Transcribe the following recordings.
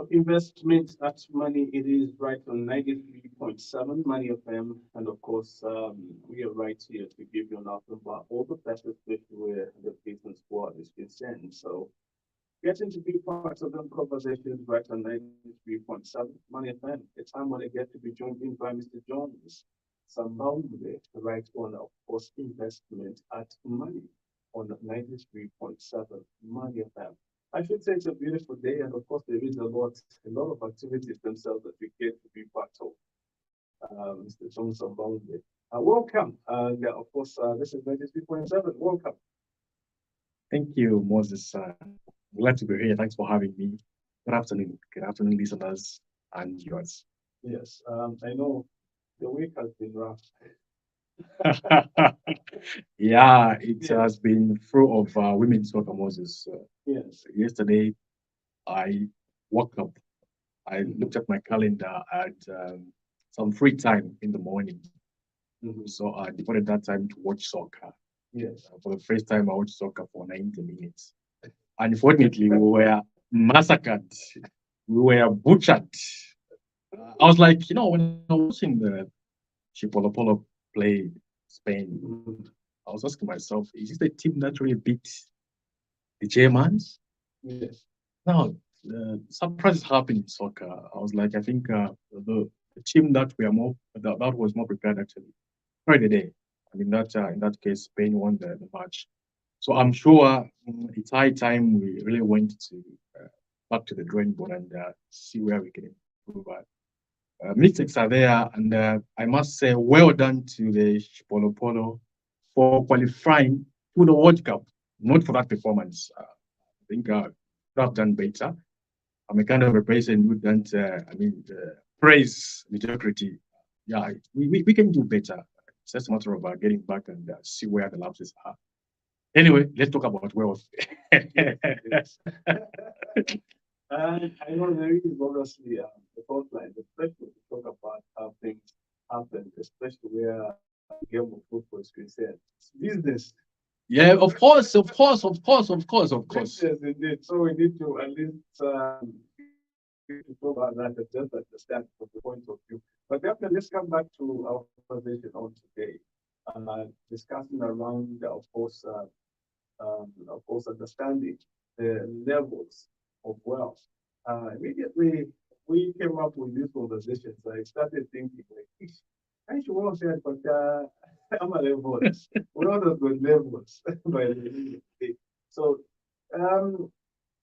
So investment at Money, it is right on 93.7 Money FM. And of course, we are right here to give you an outlook about all the factors with where the business world is concerned. So get into be parts of them conversations right on 93.7 Money FM. It's time when I get to be joined in by Mr. Jones. Sambambe, right on, of course, investment at Money on 93.7 Money FM. I should say it's a beautiful day, and of course, there is a lot of activities themselves that we get to be part of. Mr. Johnson Boundary. Welcome. And of course, this is 93.7. Welcome. Thank you, Moses. Glad to be here. Thanks for having me. Good afternoon. Good afternoon, listeners and viewers. Yes, I know the week has been rough. Yeah, it Yes, has been full of women's soccer, Moses. yes. Yesterday, I woke up, I Mhm, looked at my calendar at some free time in the morning. mhm. So I devoted that time to watch soccer. Yes. For the first time, I watched soccer for 90 minutes. Unfortunately, we were massacred. We were butchered. I was like, when I was watching the Chipolo Polo play Spain, Mhm. I was asking myself, is this the team that really beat the Germans? Yes. Now, surprises happen in soccer. I was like, I think the team that that was more prepared actually carried the day. And in that case, Spain won the match. So I'm sure it's high time we really went to back to the drawing board and see where we can improve. Mistakes are there, and I must say, well done to the Polo Polo for qualifying to the World Cup. Not for that performance. I think could have done better. I'm a kind of a person who don't, praise mediocrity. Yeah, we can do better. It's just a matter of getting back and see where the lapses are. Anyway, let's talk about wealth. Yes. Yes. And I know there is obviously the hotline, especially to talk about how things happen, especially where the game of football is concerned. It's business. Yeah, of course, of course, of course, of course, of course. Business indeed. So we need to at least get to talk about that and just understand from the point of view. But definitely, let's come back to our conversation on today, discussing around, of course, understanding the levels of wealth. Immediately, we came up with this conversation, so I started thinking, like, "Ish, I should well say, but I'm a levels. We're all of good levels. By the end of the day. So, um,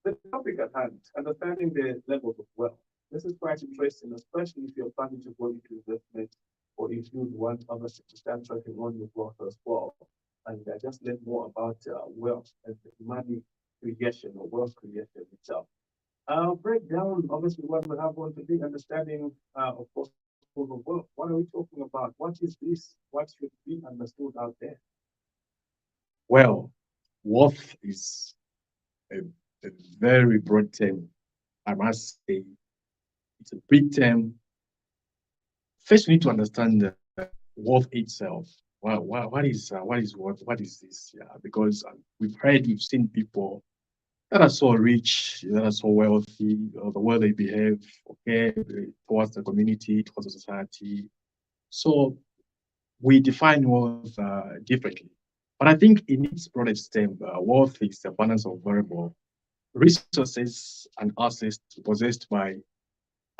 the topic at hand, understanding the levels of wealth. This is quite interesting, especially if you're planning to go into investment or if you want others to start tracking on your wealth as well. And just learn more about wealth and money creation or wealth creation itself. I'll break down obviously what we have on today, understanding, of course, levels of wealth. What are we talking about? What is this? What should be understood out there? Well, wealth is a, a very broad term. I must say, it's a big term. First, we need to understand wealth itself. What is worth? What is this? Yeah, because we've seen people that are so rich, that are so wealthy, the way they behave, okay, towards the community, towards the society. So we define wealth differently. But I think in its broadest term, wealth is the balance of variable resources and assets possessed by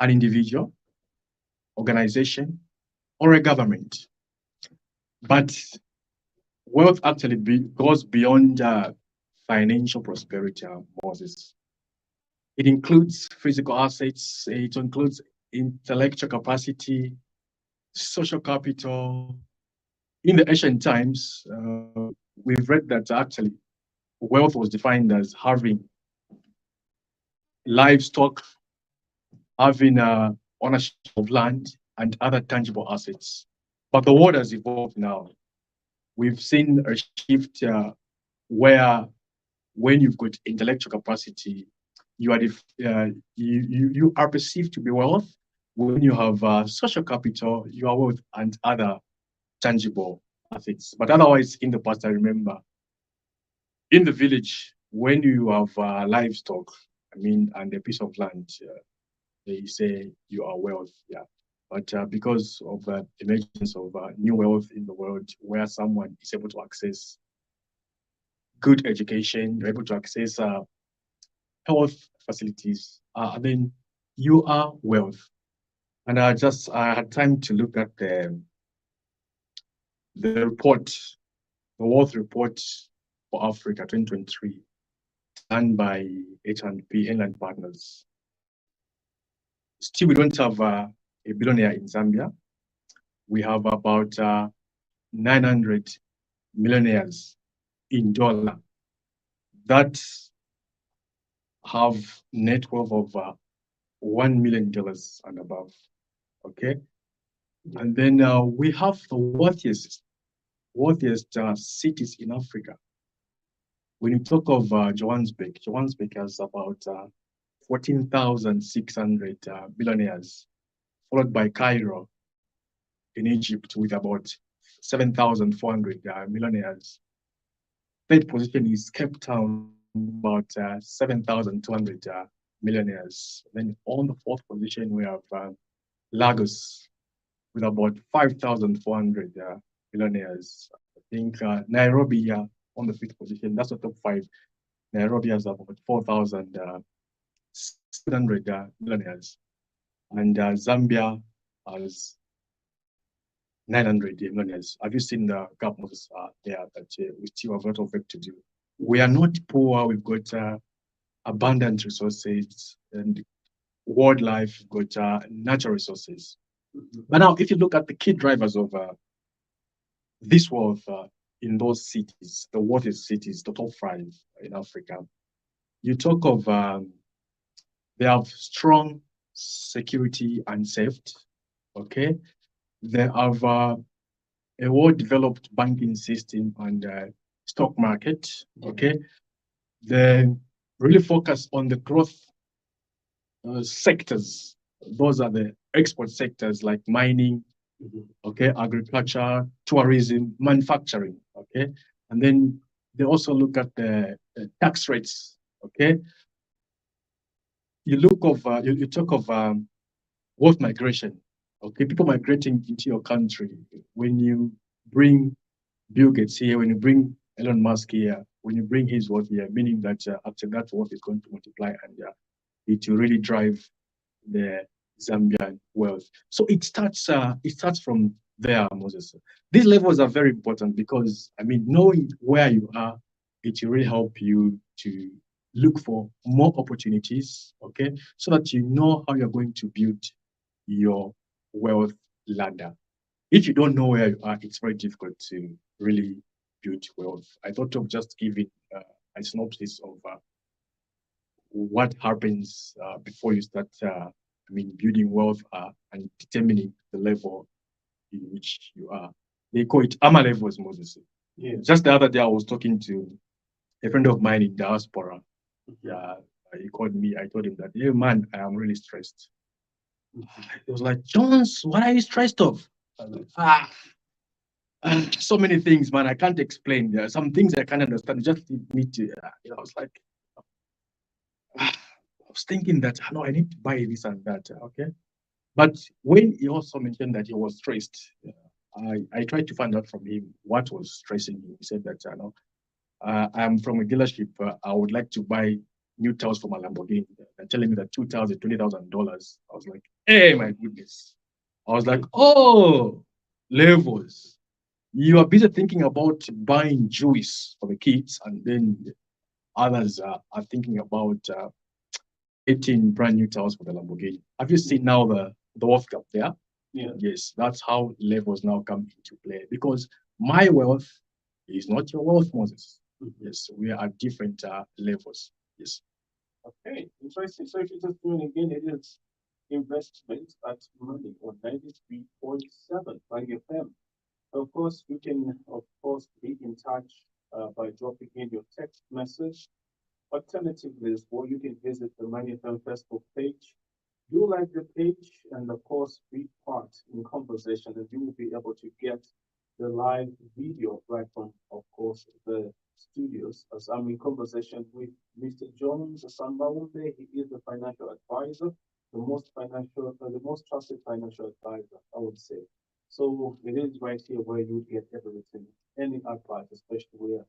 an individual, organization, or a government. But wealth actually goes beyond financial prosperity, Moses. It includes physical assets, it includes intellectual capacity, social capital. In the ancient times, we've read that actually wealth was defined as having livestock, having ownership of land, and other tangible assets. But the world has evolved now. We've seen a shift where when you've got intellectual capacity, you are perceived to be wealth. When you have social capital, you are wealth and other tangible assets. But otherwise, in the past, I remember in the village when you have livestock, and a piece of land. they say you are wealth. Yeah. But because of the emergence of new wealth in the world, where someone is able to access good education, you're able to access health facilities, then you are wealth. And I had time to look at the report, the Wealth Report for Africa 2023, done by H&P Inland Partners. Still, we don't have a billionaire in Zambia. We have about 900 millionaires in dollar that have net worth of $1 million and above. Okay. And then we have the wealthiest cities in Africa. When you talk of Johannesburg has about 14,600 billionaires, followed by Cairo in Egypt with about 7,400 millionaires. Third position is Cape Town, about 7,200 millionaires. Then on the fourth position, we have Lagos with about 5,400 millionaires. I think Nairobi on the fifth position, that's the top five. Nairobi has about 4,700 millionaires. And Zambia has 900 millionaires. Have you seen the gap there that we still have a lot of work to do? We are not poor. We've got abundant resources and wildlife, we've got natural resources. But now, if you look at the key drivers of this wealth in those cities, the wealthiest cities, the top five in Africa, you talk of they have strong security and safety. Okay, they have a well-developed banking system and stock market. Okay, they really focus on the growth sectors. Those are the export sectors like mining, okay, agriculture, tourism, manufacturing. Okay, and then they also look at the tax rates. Okay, you talk of wealth migration. Okay, people migrating into your country. When you bring Bill Gates here, when you bring Elon Musk here, when you bring his wealth here, meaning that after that wealth is going to multiply and it will really drive the Zambian wealth. So it starts from there, Moses. These levels are very important because I mean, knowing where you are, it will really help you to look for more opportunities, okay, so that you know how you're going to build your wealth ladder. If you don't know where you are, it's very difficult to really build wealth. I thought of just giving a synopsis of what happens before you start, building wealth and determining the level in which you are. They call it AMA levels, Moses. Yeah. Just the other day, I was talking to a friend of mine in diaspora. Yeah, he called me. I told him that, hey, man, I am really stressed. He was like, Jones, what are you stressed of? I was like, so many things, man. I can't explain. There are some things I can't understand. You just need to, I was like, I was thinking that, no, I need to buy this and that. Okay. But when he also mentioned that he was stressed, I tried to find out from him what was stressing him. He said that, I'm from a dealership. I would like to buy new tires for my Lamborghini. They're telling me that $2,000, $20,000. I was like, hey, my goodness. I was like, oh, levels. You are busy thinking about buying juice for the kids, and then others are thinking about 18 brand new tires for the Lamborghini. Have you seen now the wealth gap there? Yeah. Yes, that's how levels now come into play because my wealth is not your wealth, Moses. Yes, we are at different levels. Yes. Okay, interesting. So if you just doing again, it is investment at money on 93.7 by FM. Of course, you can, of course, be in touch by dropping in your text message. Alternatively, as well, you can visit the Money FM Facebook page. Do like the page and, of course, be part in conversation, and you will be able to get the live video right from, of course, the studios. As I'm in conversation with Mr. Jones Sambawunde, he is the financial advisor the most trusted financial advisor, I would say. So it is right here where you get everything, any advice, especially where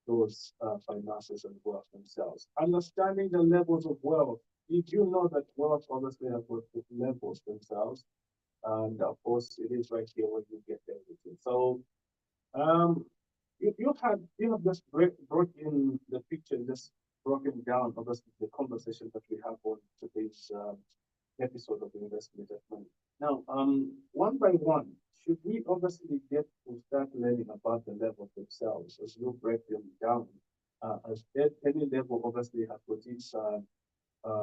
those finances and wealth themselves. Understanding the levels of wealth. If you know that wealth obviously has got levels themselves, and of course it is right here where you get everything. So um, you have just brought in the picture, just broken down obviously the conversation that we have on today's episode of Investment at Money. Now, one by one, should we obviously get to start learning about the levels themselves as you break them down? As any level obviously has got its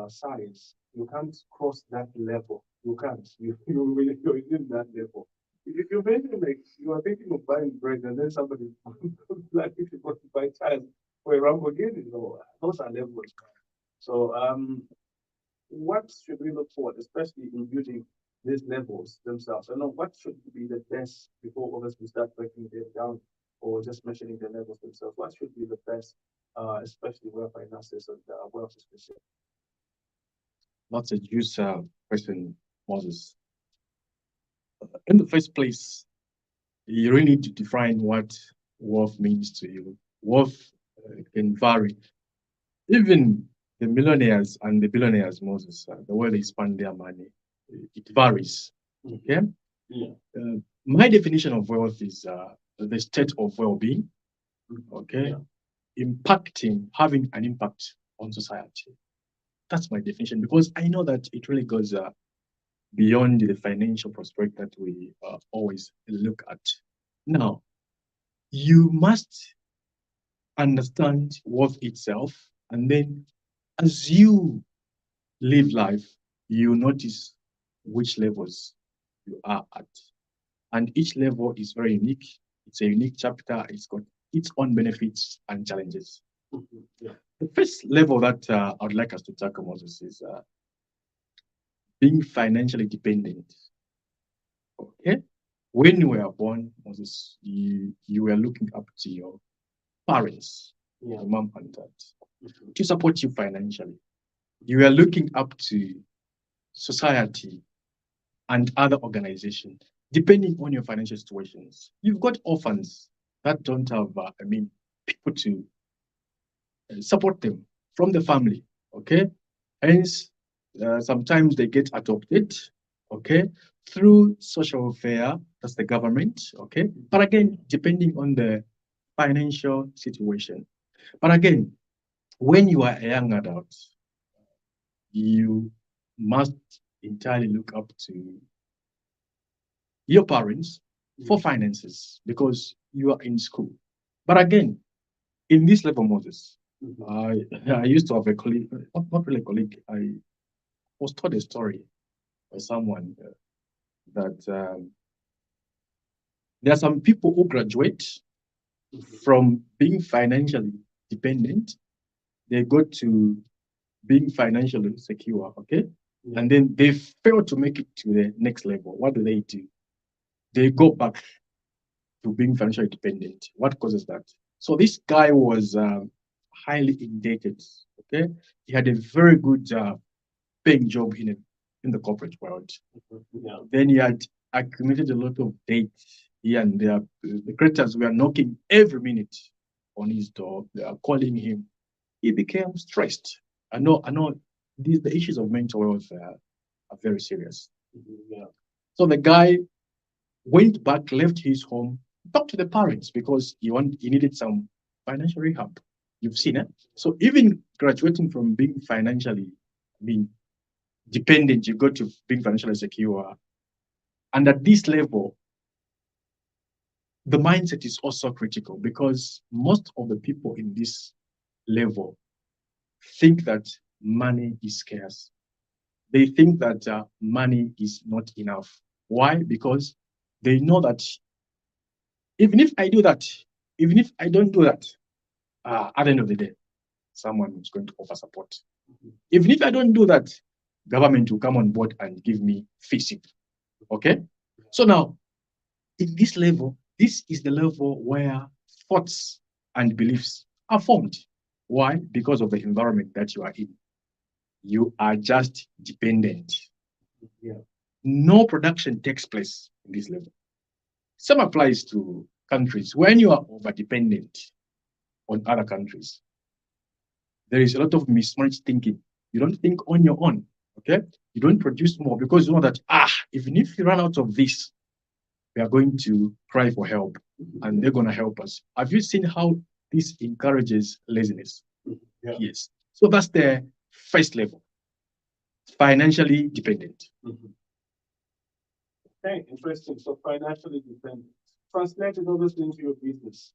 size, you can't cross that level. You can't. You're in that level. If you're basically like you are thinking of buying bread and then somebody like if you want to buy tires for a Lamborghini, no, those are levels. So what should we look for, especially in building these levels themselves? I know what should be the best before obviously start breaking them down or just mentioning the levels themselves. What should be the best, especially where finances and wealth is concerned? That's a juice question, Moses. In the first place, you really need to define what wealth means to you. Wealth can vary. Even the millionaires and the billionaires, Moses, the way they spend their money, it varies. Okay. Yeah. My definition of wealth is the state of well-being. Okay. Yeah. Impacting, having an impact on society. That's my definition because I know that it really goes beyond the financial prospect that we always look at. Now, you must understand wealth itself, and then as you live life, you notice which levels you are at. And each level is very unique. It's a unique chapter. It's got its own benefits and challenges. Yeah. The first level that I would like us to tackle, Moses, is being financially dependent. Okay? When you were born, Moses, you were looking up to your parents, your mom and dad, to support you financially. You were looking up to society and other organizations, depending on your financial situations. You've got orphans that don't have, people to support them from the family, okay? Hence, sometimes they get adopted, okay, through social welfare, that's the government, okay? But again, depending on the financial situation. But again, when you are a young adult, you must entirely look up to your parents for finances because you are in school. But again, in this level, Moses, I used to have a colleague, not really a colleague, I was told a story by someone that there are some people who graduate from being financially dependent, they go to being financially secure, okay? Yeah. And then they fail to make it to the next level. What do? They go back to being financially dependent. What causes that? So this guy was highly indebted, okay? He had a very good paying job in the corporate world. Yeah. Then he had accumulated a lot of debt here and there. The creditors were knocking every minute on his door. They are calling him. He became stressed. I know the issues of mental health are very serious. Yeah. So the guy went back, left his home, talked to the parents because he needed some financial rehab. You've seen it. So even graduating from being financially, dependent, you go to being financially secure. And at this level, the mindset is also critical because most of the people in this level think that money is scarce. They think that money is not enough. Why? Because they know that even if I do that, even if I don't do that, at the end of the day, someone is going to offer support. Even if I don't do that, government will come on board and give me fixing. Okay? So now, in this level, this is the level where thoughts and beliefs are formed. Why? Because of the environment that you are in. You are just dependent. Yeah. No production takes place in this level. Same applies to countries. When you are over dependent on other countries, there is a lot of mismatched thinking. You don't think on your own, okay? You don't produce more because you know that, even if you run out of this, we are going to cry for help and they're going to help us. Have you seen how this encourages laziness? Yeah. Yes. So that's the first level, financially dependent. Okay, interesting. So financially dependent. Translated obviously into your business.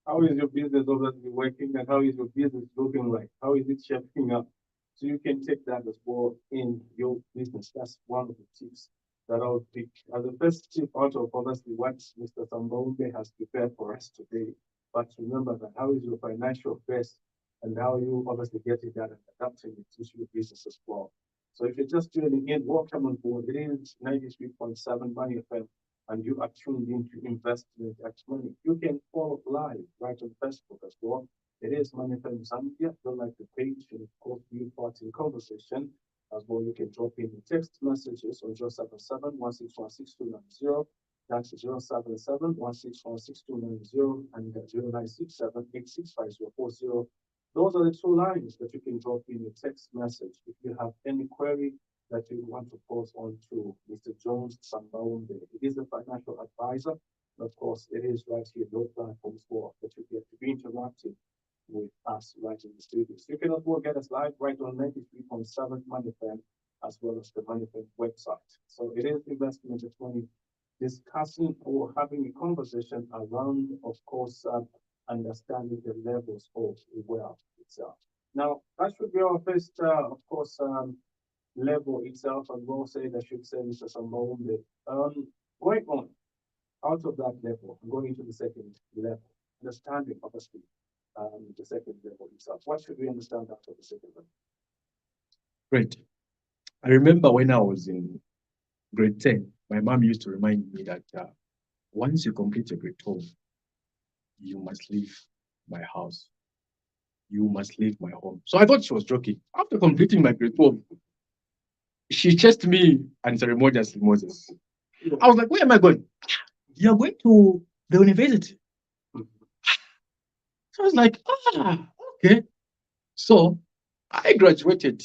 How is your business obviously working and how is your business looking like? How is it shaping up? So you can take that as well in your business. That's one of the tips that I would pick as the first tip out of obviously what Mr. Sambaumbe has prepared for us today. But remember that how is your financial first and how you obviously getting that and adapting it to your business as well. So if you're just tuning in, welcome on board. It is 93.7 Money FM and you are tuned in to Investment X Money. You can follow live right on Facebook as well. It is Money FM Zambia. Don't like the page and of course be part in conversation as well. You can drop in text messages on 077 1616290. That's 077 1616290 and 0967 Those are the two lines that you can drop in a text message if you have any query that you want to post on to Mr. Jones Sambaumbe. It is a financial advisor. Of course, it is right here, your platform for that you get to be interactive with us right in the studios. You can also get us live right on 93.7 Money FM as well as the Money FM website. So it is investment of money discussing or having a conversation around, of course, understanding the levels of wealth itself. Now, that should be our first, of course, level itself, and we'll say that should say Mr. Sambombe. Going on out of that level, going to the second level, understanding obviously the second level itself. What should we understand after the second level? Great. I remember when I was in grade 10, my mom used to remind me that once you complete your grade 12, you must leave my house. You must leave my home. So I thought she was joking. After completing my grade 12, she chased me unceremoniously, Moses. I was like, where am I going? You're going to the university. So I was like, okay. So I graduated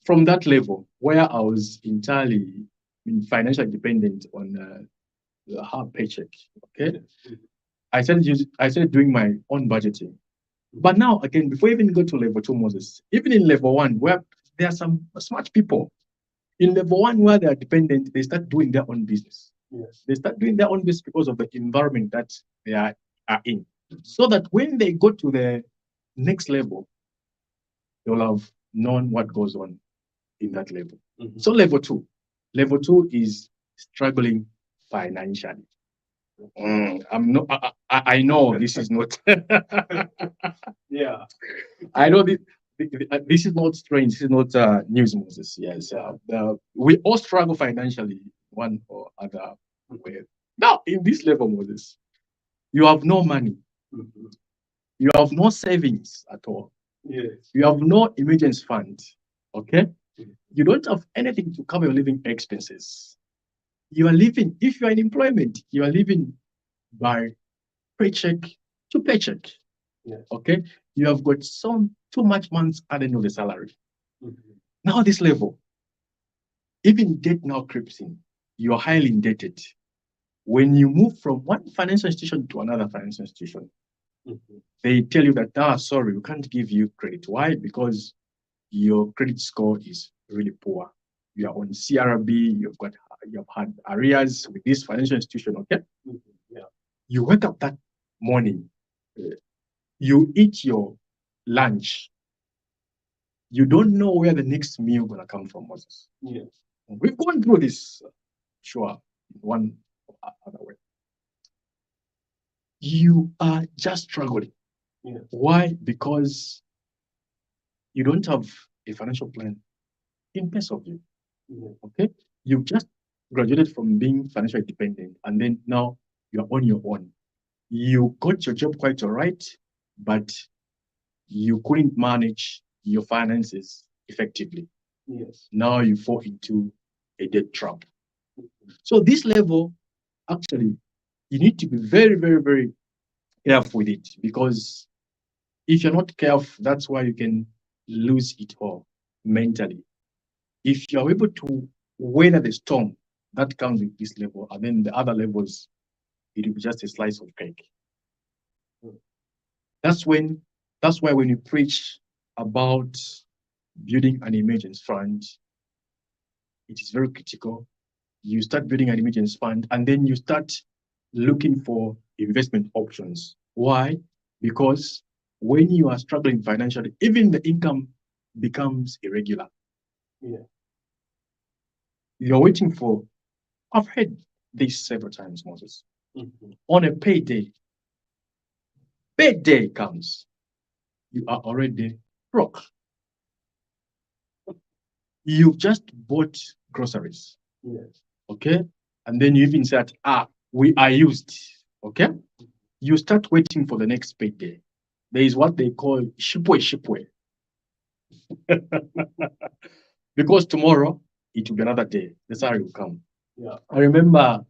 from that level where I was entirely financially dependent on her paycheck. Okay. I started doing my own budgeting. But now, again, before I even go to level 2, Moses, even in level 1, where there are some smart people, in level 1 where they are dependent, they start doing their own business. Yes. They start doing their own business because of the environment that they are in. So that when they go to the next level, they'll have known what goes on in that level. So level 2 is struggling financially. I'm not. I know this is not. Yeah. I know this. This is not strange. This is not news, Moses. Yes, we all struggle financially, one or other way. Now, in this level, Moses, you have no money. You have no savings at all. Yes. You have no emergency fund. Okay. You don't have anything to cover your living expenses. You are living, if you are in employment, you are living by paycheck to paycheck. Yes. Okay. You have got too much months adding of the salary. Now, this level, even debt now creeps in. You are highly indebted. When you move from one financial institution to another financial institution, they tell you that, sorry, we can't give you credit. Why? Because your credit score is really poor. You are on CRB, you've had arrears with this financial institution, okay? Yeah. You wake up that morning, you eat your lunch. You don't know where the next meal gonna come from, Moses. Yes. We've gone through this, sure, one or other way. You are just struggling. Yes. Why? Because you don't have a financial plan in place of you. Okay? You've just graduated from being financially dependent, and then now you're on your own. You got your job quite all right, but you couldn't manage your finances effectively. Yes. Now you fall into a debt trap. So this level, actually, you need to be very, very, very careful with it, because if you're not careful, that's why you can lose it all mentally. If you're able to weather the storm that comes with this level, and then the other levels, it will be just a slice of cake. That's when, that's why when you preach about building an emergency fund, it is very critical. You start building an emergency fund, and then you start looking for investment options. Why? Because when you are struggling financially, even the income becomes irregular. Yeah. You're waiting for, I've heard this several times, Moses. On a payday comes, you are already broke. You've just bought groceries. Yes. Okay? And then you even said, we are used. Okay? You start waiting for the next payday. There is what they call shipway. Because tomorrow it will be another day. The salary will come. Yeah. I remember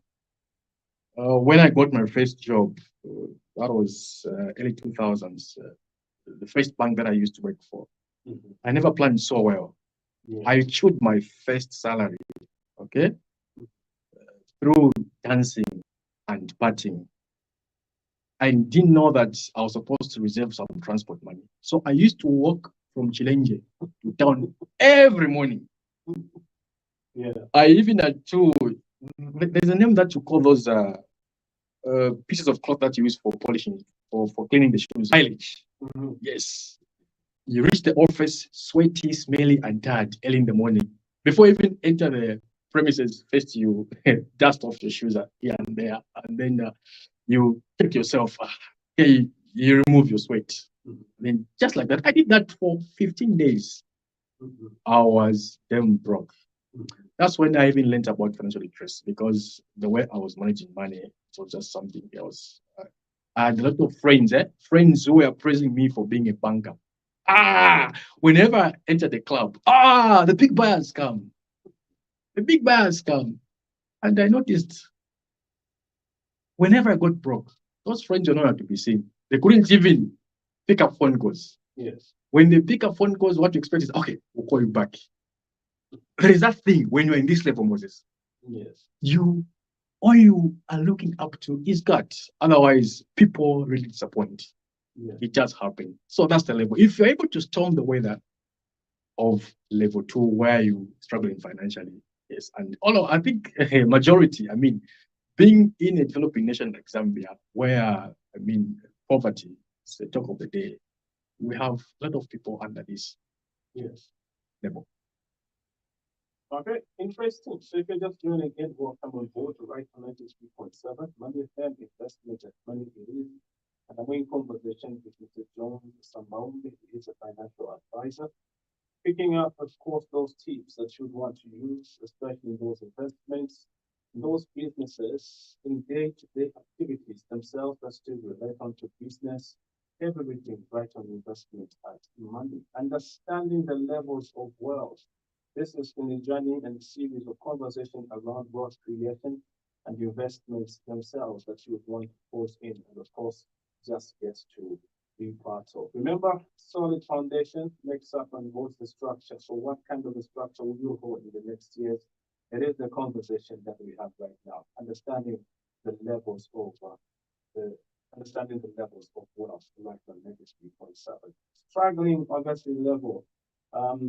when I got my first job, that was early 2000s, the first bank that I used to work for. I never planned so well. Yeah. I chewed my first salary, okay, through dancing and partying. I didn't know that I was supposed to reserve some transport money. So I used to walk from Chilenge to town every morning. Yeah. I even had to, there's a name that you call those pieces of cloth that you use for polishing, for cleaning the shoes. Mileage. Yes. You reach the office, sweaty, smelly, and tired early in the morning. Before you even enter the premises, first you dust off your shoes here and there, and then you check yourself. Okay, you remove your sweat. Then just like that, I did that for 15 days. I was damn broke. That's when I even learned about financial literacy, because the way I was managing money, it was just something else. I had a lot of friends who were praising me for being a banker. Whenever I enter the club, the big buyers come. The big buyers come. And I noticed whenever I got broke, those friends were nowhere to be seen. They couldn't even pick up phone calls. Yes. When they pick up phone calls, what you expect is, okay, we'll call you back. There is that thing when you're in this level, Moses. Yes. All you are looking up to is God. Otherwise, people really disappoint. Yeah. It just happened. So that's the level. If you're able to storm the weather of level 2, where you struggling financially, yes, and I think a majority, being in a developing nation like Zambia, where poverty is the talk of the day, we have a lot of people under this level. Okay, interesting. So if you're just joining in, welcome on board to Right 93.7, Money FM Investment and Money It Is. And I'm in conversation with Mr. John Sambaumbe. He is a financial advisor. Picking up, of course, those tips that you'd want to use, especially in those investments, those businesses, in day-to-day activities themselves that still relate onto business, everything right on investment and money. Understanding the levels of wealth. This is in a journey and a series of conversation around wealth creation and the investments themselves that you would want to pose in, and of course, just get to be part of. Remember, solid foundation makes up and holds the structure. So what kind of a structure will you hold in the next years? It is the conversation that we have right now, understanding the levels of wealth, like the legacy 3.7. Struggling, obviously, level.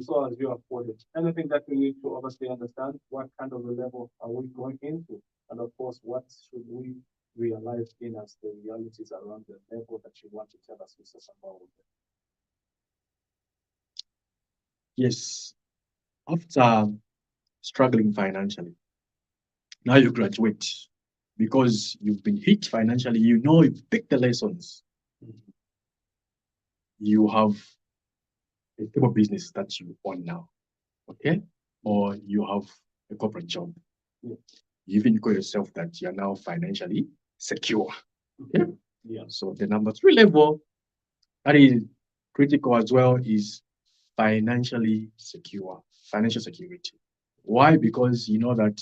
So as you have put it, anything that we need to obviously understand, what kind of a level are we going into? And of course, what should we realize in as the realities around the level that you want to tell us, Mr. Sambao? Yes. After struggling financially, now you graduate because you've been hit financially, you've picked the lessons. You have a stable business that you own now, okay? Or you have a corporate job. You even call yourself that you're now financially secure. Okay? Yeah. So the number 3 level that is critical as well is financially secure. financial security. Why? Because you know that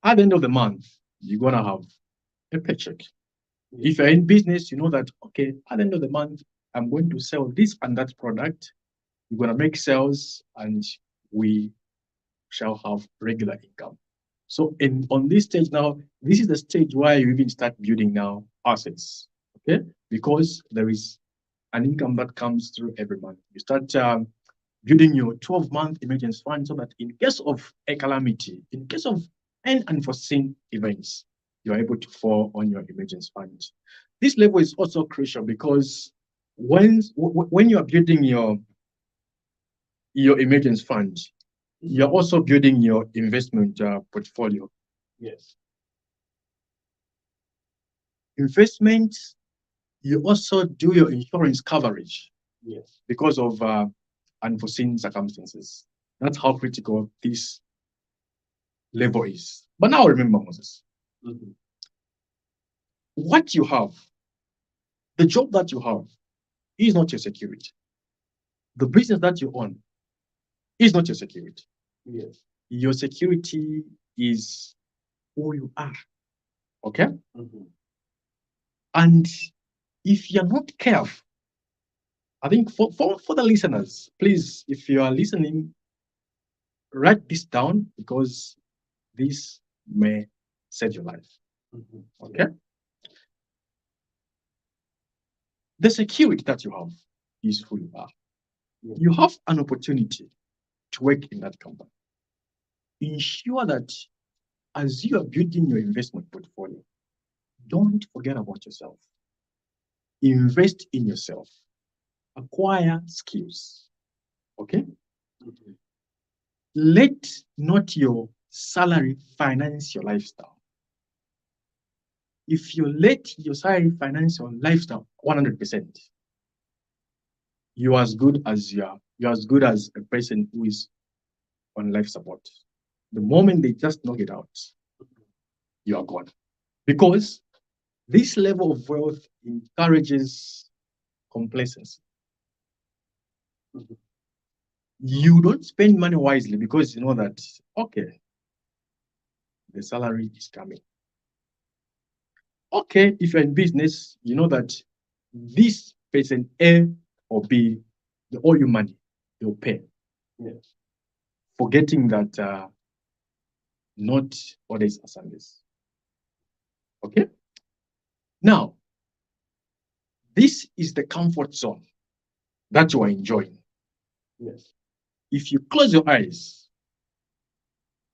at the end of the month, you're gonna have a paycheck. If you're in business, you know that okay, at the end of the month, I'm going to sell this and that product. We're gonna make sales, and we shall have regular income. So in on this stage now, this is the stage where you even start building now assets. Okay, because there is an income that comes through every month. You start building your 12-month emergency fund so that in case of a calamity, in case of an unforeseen events, you're able to fall on your emergency fund. This level is also crucial because when you are building your emergency fund, you're also building your investment portfolio. Yes. Investment, you also do your insurance coverage. Yes. Because of unforeseen circumstances. That's how critical this level is. But now remember, Moses, what you have, the job that you have, is not your security. The business that you own is not your security. Yes. Your security is who you are. Okay? And if you're not careful, I think for the listeners, please, if you are listening, write this down because this may save your life. Okay? The security that you have is who you are. You have an opportunity to work in that company. Ensure that as you are building your investment portfolio, don't forget about yourself. Invest in yourself. Acquire skills. Okay? Let not your salary finance your lifestyle. If you let your salary finance your lifestyle 100%, you're as good as a person who is on life support. The moment they just knock it out, you are gone. Because this level of wealth encourages complacency. You don't spend money wisely because you know that, okay, the salary is coming. Okay, if you're in business, you know that this person A or B, they owe you money, they'll pay. Yes. Forgetting that not always are Sundays. Okay? Now, this is the comfort zone that you are enjoying. Yes. If you close your eyes,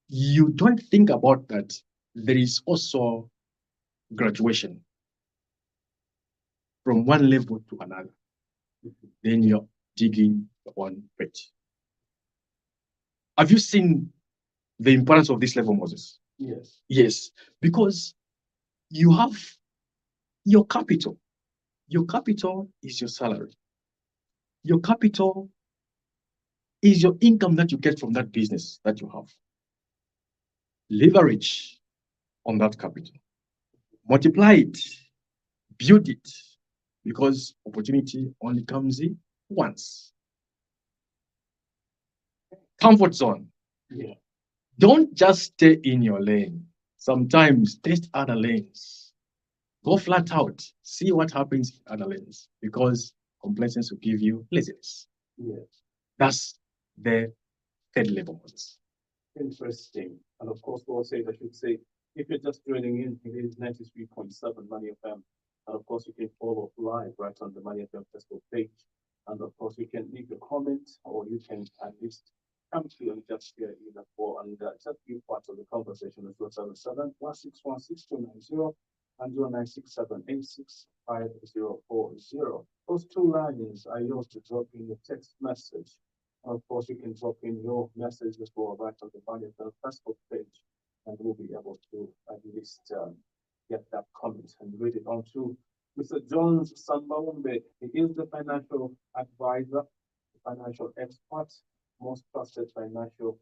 you don't think about that there is also graduation from one level to another. Then you're digging one page. Have you seen the importance of this level, Moses? Yes. Yes, because you have your capital. Your capital is your salary. Your capital is your income that you get from that business that you have. Leverage on that capital. Multiply it, build it, because opportunity only comes in once. Comfort zone. Yeah. Don't just stay in your lane. Sometimes test other lanes. Go flat out. See what happens in other lanes because complacency will give you laziness. Yes. That's the third level. Interesting. And of course, we'll say that should say, if you're just joining in, it is 93.7 Money FM. And of course, you can follow live right on the Money FM Facebook page. And of course, you can leave your comment or you can at least come to and just share either for and just be part of the conversation as well. 77 and 0967865040. Those two lines are yours to drop in the text message. Of course, you can drop in your message as well right on the Money FM Facebook page, and we'll be able to at least get that comment and read it on to Mr. Jones Sambawumbe. He is the financial advisor, financial expert, most trusted financial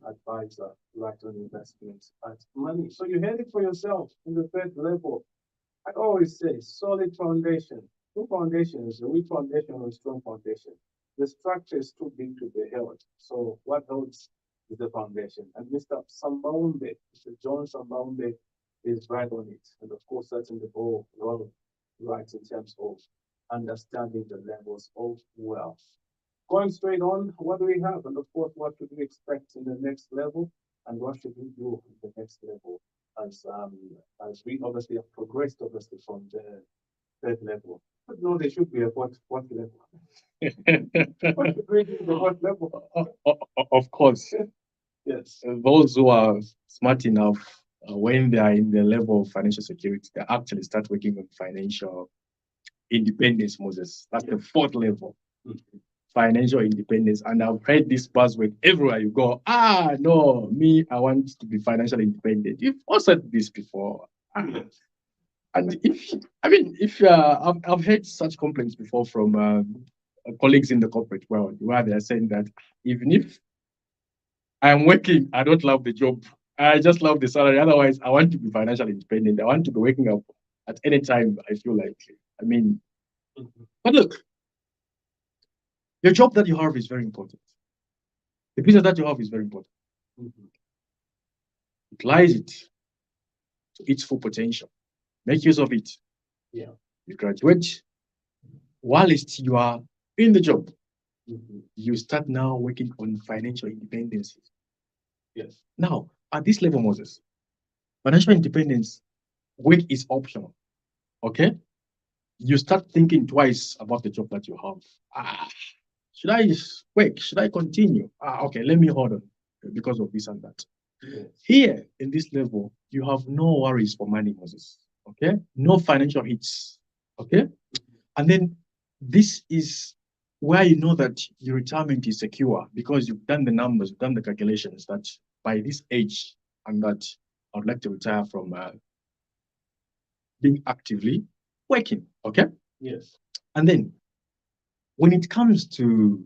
advisor right on investments and money. So you heard it for yourself in the third level. I always say solid foundation. Two foundations, a weak foundation or a strong foundation. the structure is too big to be held. So what holds is the foundation. And Mr. Sambaumbe, Mr. John Sambaumbe is right on it. And of course, that's in the whole role right in terms of understanding the levels of wealth. Going straight on, what do we have? And of course, what should we expect in the next level? And what should we do in the next level as we obviously have progressed obviously from the third level. But no, there should be a fourth level. What should we do in the fourth level? Of course, Yes. those who are smart enough, when they are in the level of financial security, they actually start working on financial independence, Moses. That's the fourth level, financial independence. And I've heard this buzzword everywhere you go. No, me, I want to be financially independent. You've also said this before. And I've heard such complaints before from colleagues in the corporate world where they're saying that even if I'm working, I don't love the job. I just love the salary. Otherwise, I want to be financially independent. I want to be waking up at any time I feel like. But look, your job that you have is very important. The business that you have is very important. Utilize it to its full potential. Make use of it. Yeah. You graduate. Whilst you are in the job, you start now working on financial independence. Yes. Now, at this level, Moses, financial independence, work is optional. Okay? You start thinking twice about the job that you have. Should I work? Should I continue? Okay, let me hold on because of this and that. Yes. Here, in this level, you have no worries for money, Moses. Okay? No financial hits. Okay? And then this is where you know that your retirement is secure because you've done the numbers, you've done the calculations that by this age and that I would like to retire from being actively working. Okay? Yes. And then when it comes to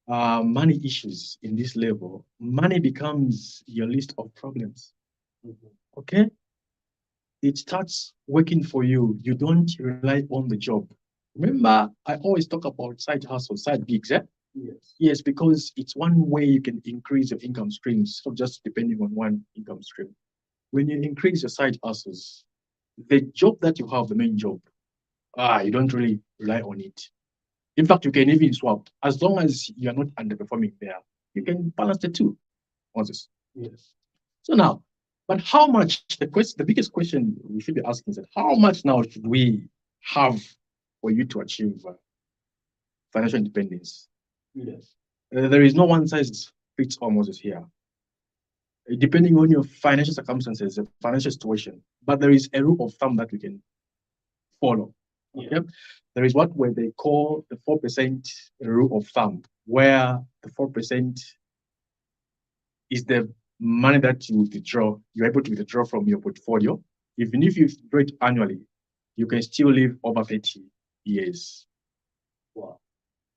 money issues in this level, money becomes your list of problems. Okay? It starts working for you. You don't rely on the job. Remember, I always talk about side hustle, side gigs, eh? Yes. Yes, because it's one way you can increase your income streams, not just depending on one income stream. When you increase your side hustles, the job that you have, the main job, you don't really rely on it. In fact, you can even swap. As long as you are not underperforming there, you can balance the two, Moses. Yes. So now, but how much, the biggest question we should be asking is that how much now should we have for you to achieve financial independence? Yes. There is no one size fits all, Moses, here. Depending on your financial circumstances, the financial situation, but there is a rule of thumb that we can follow. Okay, Yeah. there is what they call the 4% rule of thumb, where the 4% is the money that you withdraw. You're able to withdraw from your portfolio. Even if you withdraw it annually, you can still live over 30 years. Wow.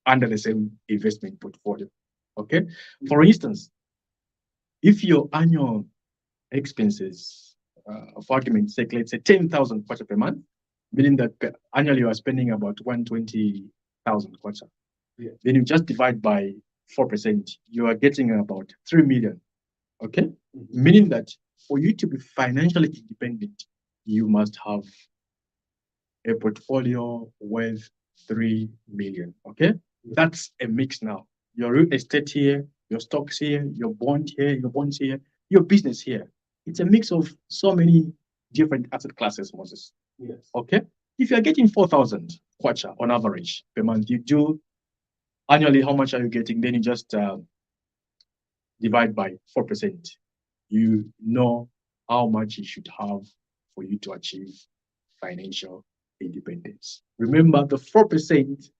Under the same investment portfolio. Okay, for instance, if your annual expenses, for argument's sake, let's say 10,000 kwacha per month, meaning that annually you are spending about 120,000 kwacha. Yeah. Then you just divide by 4%, you are getting about 3 million. Okay? Meaning that for you to be financially independent, you must have a portfolio worth 3 million. Okay? That's a mix now. Your real estate here, your stocks here, your bond here, your bonds here, your business here. It's a mix of so many different asset classes, Moses. Yes. Okay? If you're getting 4,000 kwacha on average per month, you do annually, how much are you getting? Then you just divide by 4%. You know how much you should have for you to achieve financial independence. Remember, the 4%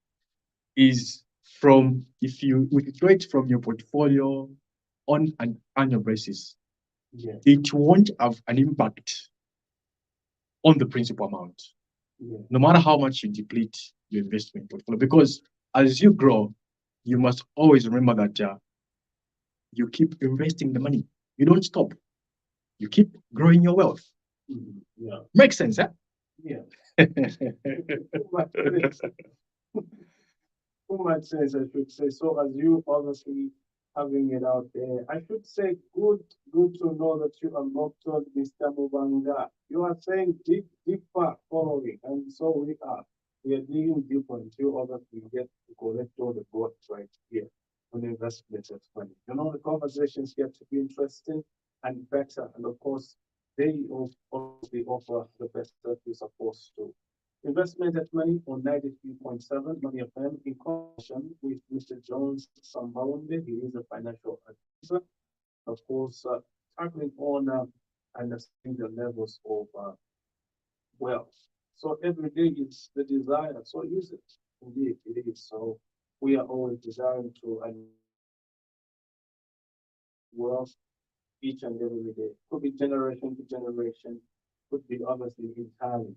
is from, if you withdraw it from your portfolio on an annual basis, it won't have an impact on the principal amount, no matter how much you deplete your investment portfolio. Because as you grow, you must always remember that you keep investing the money. You don't stop. You keep growing your wealth. Yeah. Makes sense, eh? Yeah. too much sense, I should say. So as you obviously having it out there, I should say good to know that you are not told Mr. Mubanga. You are saying deeper following, and so we are. We are digging deeper until obviously we get to collect all the boats right here on investment of money. You know, the conversations get to be interesting and better, and of course, they obviously offer the best that you're supposed to. Investment at Money on 93.7 Money FM in connection with Mr. Jones Sambawande. He is a financial advisor, of course, tackling on and assessing the levels of wealth. So every day is the desire. So use it. Indeed, it is. So we are always desiring to and wealth each and every day. Could be generation to generation, could be obviously entirely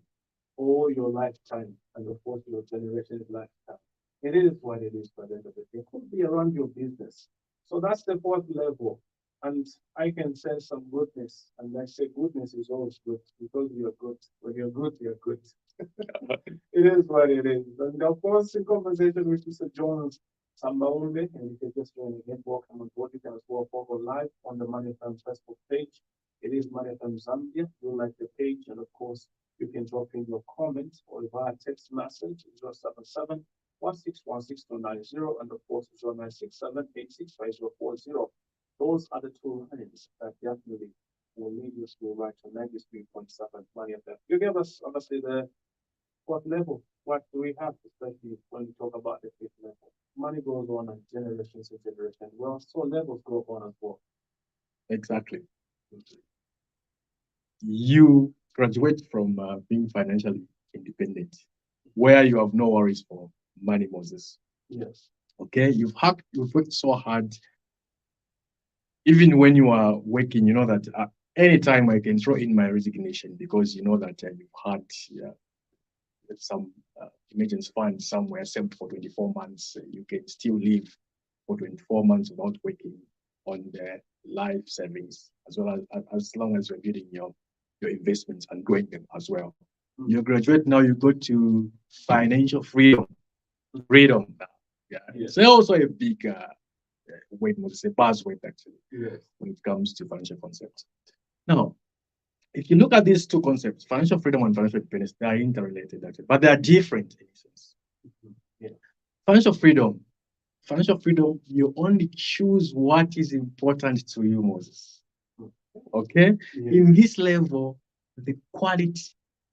all your lifetime, and of course your generation's lifetime. It is what it is by the end of the day. It could be around your business. So that's the fourth level. And I can sense some goodness. And I say goodness is always good because you're good. When you're good, you're good. It is what it is. And of course, in conversation with Mr. Jones Sambaunde, and you can just join again, welcome on board. You can as well follow live on the Money FM Facebook page. It is Money FM Zambia. You like the page, and of course, you can drop in your comments or via text message 077 1616290 and of course 0967 Those are the two lines that definitely will lead you to right to 93.7 Money FM. You gave us obviously the what level, what do we have, especially when we talk about the fifth level. Money goes on and generations to generation. Well, so levels go on as well. Exactly. You graduate from being financially independent, where you have no worries for money, Moses. Yes. Okay, you've worked so hard. Even when you are working, you know that anytime I can throw in my resignation because you know that you've had some emergency fund somewhere saved for 24 months. You can still live for 24 months without working on the life savings, as well as long as you're building your investments and growing them as well. Mm-hmm. You graduate now, you go to financial freedom. Freedom. Yeah. Yes. So also a big word, it's a buzzword actually, yes, when it comes to financial concepts. Now, if you look at these two concepts, financial freedom and financial independence, they are interrelated actually, but they are different in a sense. Mm-hmm. Yeah. Financial freedom, you only choose what is important to you, Moses. Okay? Yeah. In this level,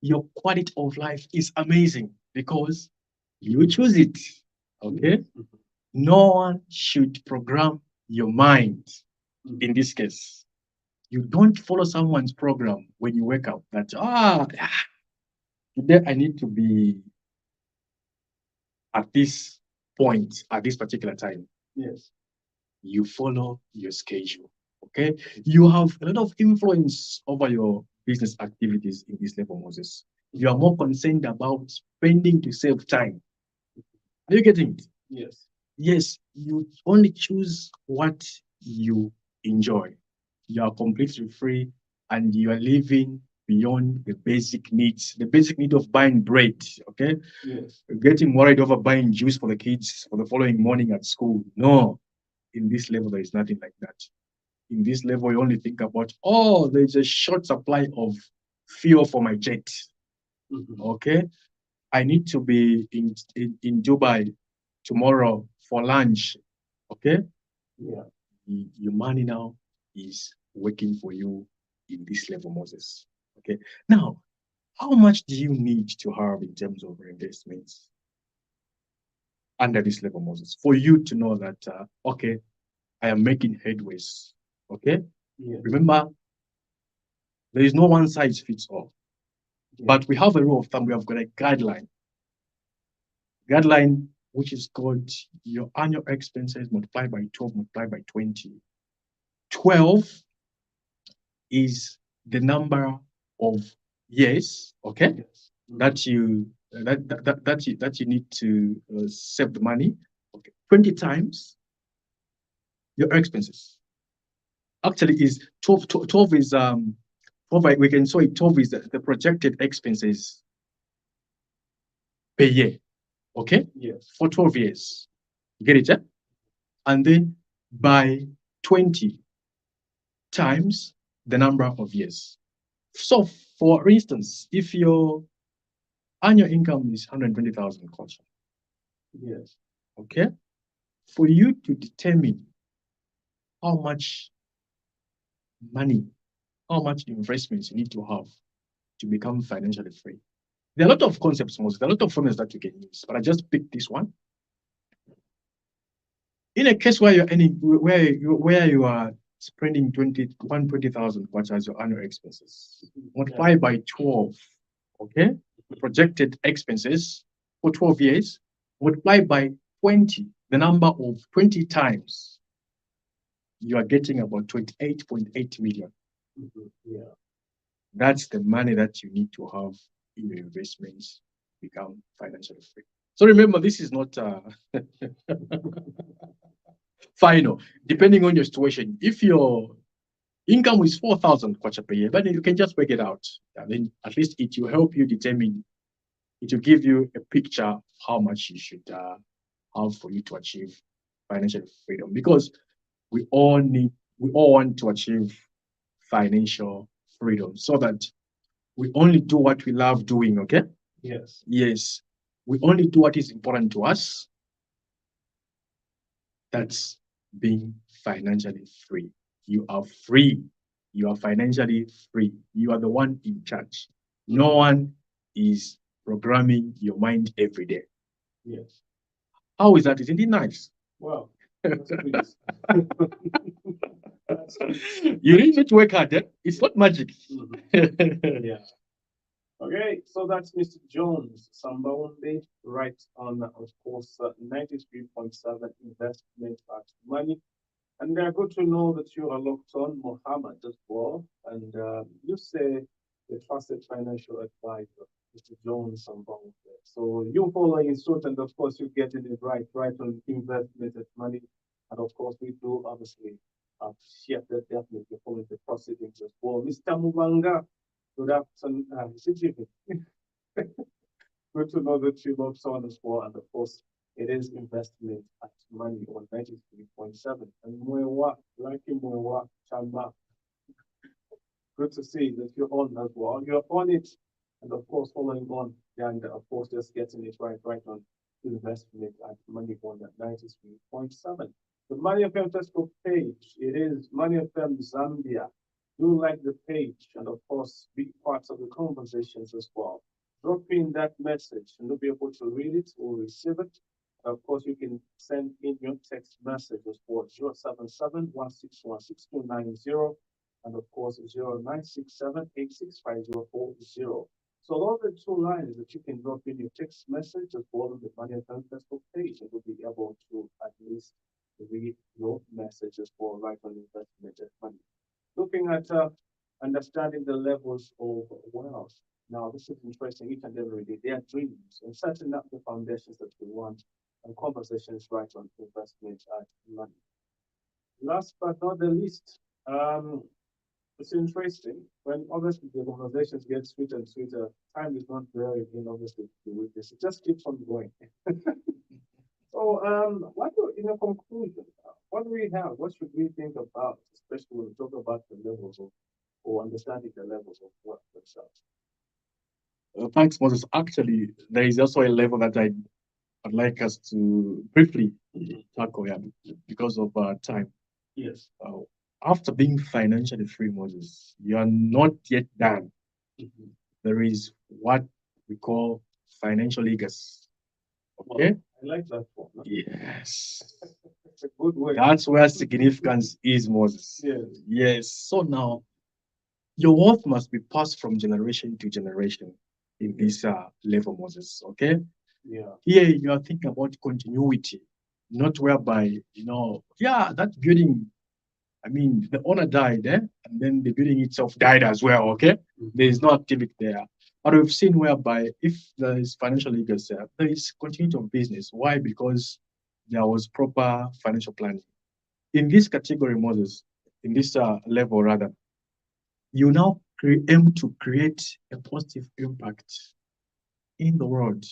your quality of life is amazing because you choose it. Okay? Mm-hmm. No one should program your mind. Mm-hmm. In this case, you don't follow someone's program when you wake up that, today I need to be at this point, at this particular time. Yes. You follow your schedule. Okay. You have a lot of influence over your business activities in this level, Moses. You are more concerned about spending to save time. Are you getting it? Yes. Yes. You only choose what you enjoy. You are completely free and you are living beyond the basic needs, the basic need of buying bread. Okay. Yes. Getting worried over buying juice for the kids for the following morning at school. No. In this level, there is nothing like that. In this level, you only think about, there's a short supply of fuel for my jet. Mm-hmm. Okay. I need to be in Dubai tomorrow for lunch. Okay. Yeah. Your money now is working for you in this level, Moses. Okay. Now, how much do you need to have in terms of investments under this level, Moses, for you to know that, okay, I am making headways. Okay. Yeah. Remember, there is no one size fits all. Yeah. But we have a rule of thumb. We have got a guideline. Guideline, which is called your annual expenses multiplied by 12, multiplied by 20. 12 is the number of years, okay, yes, that you need to save the money. Okay, 20 times your expenses. Actually, is 12 is 12. We can say 12 is the projected expenses per year. Okay. Yes. For 12 years. Get it? Yeah? And then by 20 times the number of years. So, for instance, if your annual income is 120,000 kwacha, Yes. okay, for you to determine how much money, how much investments you need to have to become financially free. There are a lot of concepts, Moses. There are a lot of formulas that you can use, but I just picked this one. In a case where you're earning, where you are spending 120,000 kwacha as your annual expenses, multiply by 12, okay, projected expenses for 12 years, multiply by 20, the number of 20 times, you are getting about 28.8 million. Yeah. That's the money that you need to have in your investments to become financially free. So remember, this is not final. Depending on your situation, if your income is 4,000 kwacha per year, but you can just work it out. And then at least it will help you determine, it will give you a picture of how much you should have for you to achieve financial freedom. Because we all want to achieve financial freedom so that we only do what we love doing, okay? Yes. Yes. We only do what is important to us. That's being financially free. You are free. You are financially free. You are the one in charge. No one is programming your mind every day. Yes. How is that? Isn't it nice? Wow. That's great. You really need to work hard. Eh? It's not magic. Yeah. Okay, so that's Mr. Jones Sambawumbe, right on, of course, 93.7 investment at money. And good to know that you are locked on, Mohammed, as well. And you say the trusted financial advisor, Mr. Jones Sambawumbe. So you following suit, and of course, you're getting it right on investment at money. And of course, we do obviously appreciate that definitely following the proceedings as well. Mr. Mubanga, good afternoon. Good to know that you love someone as well. And of course, it is investment at money on 93.7. And Mwewa, Lucky Mwewa, Chamba. Good to see that you're on as well. You're on it. And of course, following on, and of course, just getting it right on investment at money on 93.7. The Money FM Facebook page, it is Money FM Zambia. Do like the page and of course be parts of the conversations as well. Drop in that message and you'll be able to read it or receive it. Of course, you can send in your text message as well, 077 and of course 0967 So those are two lines that you can drop in your text message as well on the Money FM Facebook page, and we'll be able to at least read your message as well right on investment and money. Looking at understanding the levels of wealth. Now, this is interesting each and every day. They are dreams and setting up the foundations that we want and conversations right on investment and money. Last but not the least, it's interesting when obviously the conversations get sweeter and sweeter. Time is not very in obviously to do with this. It just keeps on going. So, in a conclusion, what do we have? What should we think about, especially when we talk about the levels of, or understanding the levels of wealth themselves? Thanks, Moses. Actually, there is also a level that I'd like us to briefly tackle here because of time. Yes. After being financially free, Moses, you are not yet done. There is what we call financial legacy. Okay? I like that one. Yes. It's a good way. That's where significance is, Moses. Yes. Yes. So now, your wealth must be passed from generation to generation in this level, Moses. Okay? Yeah. Here you are thinking about continuity, not whereby, that building, I mean, the owner died, and then the building itself died as well, okay? There is no activity there. But we've seen whereby if there is financial legacy, there is continuity of business. Why? Because there was proper financial planning. In this category, Moses, in this level rather, you now aim to create a positive impact in the world,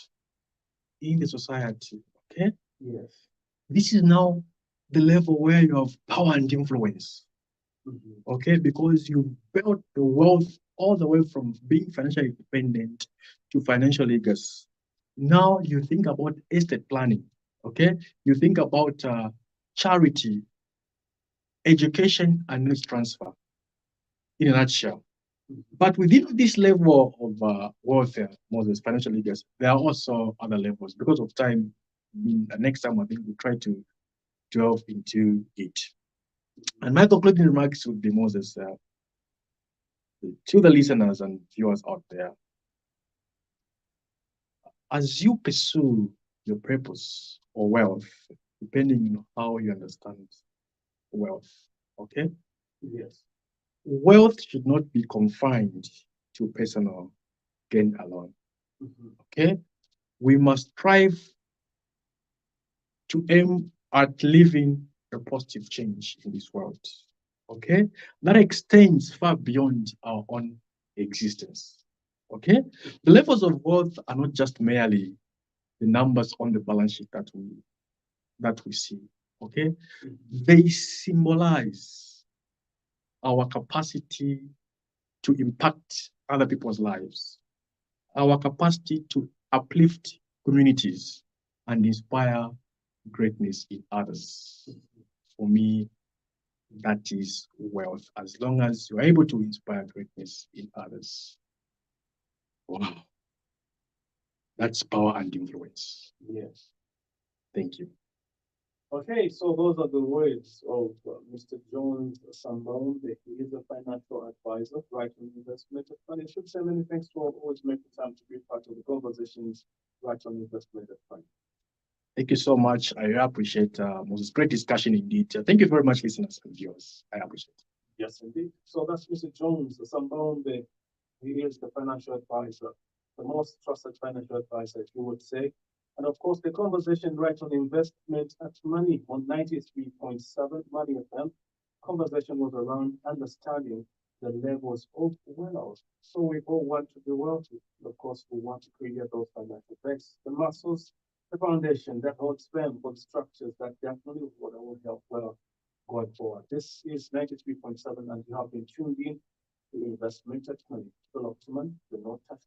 in the society, okay? Yes. This is now the level where you have power and influence. Okay, because you built the wealth all the way from being financially independent to financial legacy. Now you think about estate planning. Okay, you think about charity, education, and knowledge transfer in a nutshell. But within this level of wealth, Moses, financial leaders, there are also other levels. Because of time, next time I think we'll try to delve into it. And my concluding remarks would be, Moses, to the listeners and viewers out there, as you pursue your purpose or wealth, depending on how you understand wealth, okay? Yes. Wealth should not be confined to personal gain alone. Okay? We must strive to aim at living a positive change in this world. Okay? That extends far beyond our own existence. Okay? The levels of wealth are not just merely the numbers on the balance sheet that we see. Okay? They symbolize our capacity to impact other people's lives, our capacity to uplift communities and inspire greatness in others. For me, that is wealth. As long as you're able to inspire greatness in others. Wow. That's power and influence. Yes. Thank you. Okay, so those are the words of Mr. Jones Sambonde. He is a financial advisor, right on investment. And I should say many thanks to all always making time to be part of the conversations right on investment. Thank you so much. I appreciate Moses. Great discussion indeed. Thank you very much, listeners and viewers. I appreciate it. Yes, indeed. So that's Mr. Jones Sambonde. He is the financial advisor, the most trusted financial advisor, if you would say. And of course, the conversation right on investment at money on 93.7 Money FM. Conversation was around understanding the levels of wealth. So we all want to be wealthy. Of course, we want to create those financial base, the muscles, the foundation that holds firm for the structures that definitely will help well going forward. This is 93.7, and you have been tuned in to Investment at Money. Phil Optiman, the North Touch.